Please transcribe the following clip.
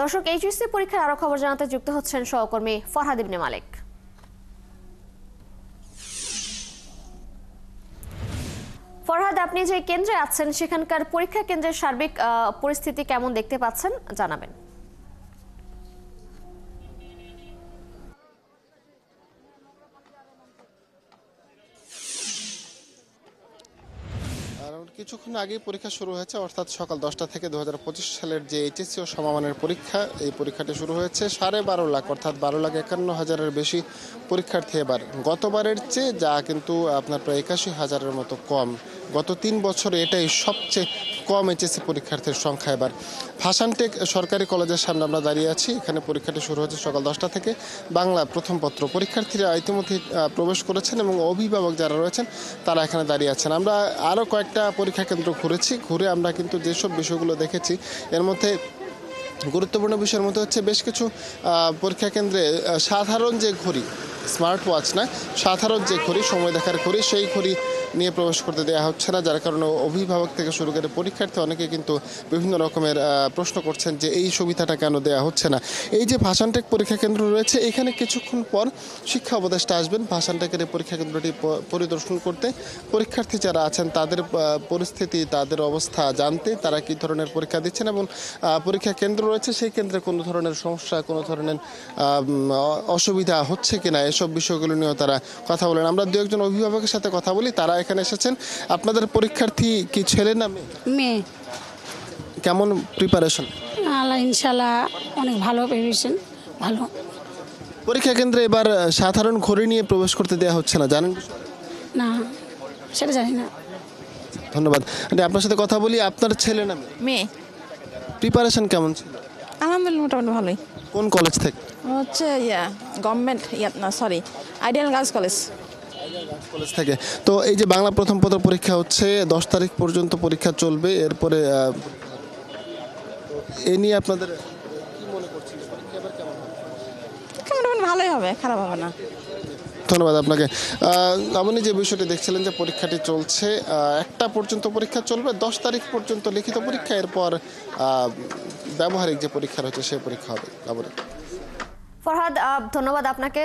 দর্শক, এইচএসসি পরীক্ষার আরো খবর জানাতে যুক্ত হচ্ছেন সহকর্মী ফরহাদ ইবনে মালিক। ফরহাদ, আপনি যে কেন্দ্রে আছেন সেখানকার পরীক্ষা কেন্দ্রের সার্বিক পরিস্থিতি কেমন দেখতে পাচ্ছেন জানাবেন। কিছুক্ষণ আগেই পরীক্ষা শুরু হয়েছে, অর্থাৎ সকাল 10টা থেকে 2025 সালের যে এইচএসসি ও সমমানের পরীক্ষা, এই পরীক্ষাটি শুরু হয়েছে। 12.5 লাখ অর্থাৎ 12,51,000-এর বেশি পরীক্ষার্থী এবার গতবারের চেয়ে, যা কিন্তু আপনার প্রায় 81,000-এর মতো কম। গত 3 বছরে এটাই সবচেয়ে কম এইচএসসি পরীক্ষার্থীর সংখ্যা। এবার ভাসানটেক সরকারি কলেজের সামনে আমরা দাঁড়িয়ে আছি। এখানে পরীক্ষাটি শুরু হচ্ছে সকাল 10টা থেকে। বাংলা প্রথম পত্র পরীক্ষার্থীরা ইতিমধ্যে প্রবেশ করেছেন এবং অভিভাবক যারা রয়েছেন তারা এখানে দাঁড়িয়ে আছেন। আমরা আরও কয়েকটা পরীক্ষা কেন্দ্র ঘুরে আমরা কিন্তু যেসব বিষয়গুলো দেখেছি, এর মধ্যে গুরুত্বপূর্ণ বিষয়ের মধ্যে হচ্ছে বেশ কিছু পরীক্ষা কেন্দ্রে সাধারণ যে ঘড়ি, স্মার্ট ওয়াচ না, সাধারণ যে ঘড়ি, সময় দেখার ঘড়ি, সেই ঘড়ি নিয়ে প্রবেশ করতে দেওয়া হচ্ছে না, যার কারণে অভিভাবক থেকে শুরু করে পরীক্ষার্থী অনেকে কিন্তু বিভিন্ন রকমের প্রশ্ন করছেন যে এই সুবিধাটা কেন দেওয়া হচ্ছে না। এই যে ভাসানটেক পরীক্ষা কেন্দ্র রয়েছে, এখানে কিছুক্ষণ পর শিক্ষা উপদেষ্টা আসবেন ভাসানটেকের এই পরীক্ষা কেন্দ্রটি পরিদর্শন করতে, পরীক্ষার্থী যারা আছেন তাদের পরিস্থিতি, তাদের অবস্থা জানতে, তারা কী ধরনের পরীক্ষা দিচ্ছেন এবং পরীক্ষা কেন্দ্র রয়েছে সেই কেন্দ্রে কোনো ধরনের সমস্যা, কোনো ধরনের অসুবিধা হচ্ছে কিনা, এসব বিষয়গুলো নিয়েও তারা কথা বলেন। আমরা দু একজন অভিভাবকের সাথে কথা বলি, তারা এখানে এসেছেন। আপনাদের পরীক্ষার্থী কি ছেলে না মেয়ে? মেয়ে। কেমন প্রিপারেশন? আল্লাহ ইনশাল্লাহ অনেক ভালো প্রিপারেশন, ভালো। পরীক্ষা কেন্দ্রে এবার সাধারণ ঘড়ি নিয়ে প্রবেশ করতে দেওয়া হচ্ছে না, জানেন? না, সেটা জানি না। ধন্যবাদ। আপনার সাথে কথা বলি, আপনার ছেলে না মেয়ে? প্রিপারেশন কেমন ছিল? আলহামদুলিল্লাহ মোটামুটি ভালোই। কোন কলেজ থেকে? হচ্ছে গভর্নমেন্ট না sorry ideal girls college. College থেকে। তো এই যে বাংলা প্রথম পত্র পরীক্ষা হচ্ছে 10 তারিখ পর্যন্ত পরীক্ষা চলবে, এরপরে এ নিয়ে আপনাদের কি মনে করছেন, পরীক্ষা এবার কেমন হবে? মোটামুটি ভালোই হবে, খারাপ হবে না। ধন্যবাদ আপনাকে। আপনি যে বিষয়টি দেখছিলেন যে পরীক্ষাটি চলছে, 1টা পর্যন্ত পরীক্ষা চলবে, 10 তারিখ পর্যন্ত লিখিত পরীক্ষা, এরপর ব্যবহারিক যে পরীক্ষা রয়েছে সেই পরীক্ষা হবে। ফরহাদ, ধন্যবাদ আপনাকে।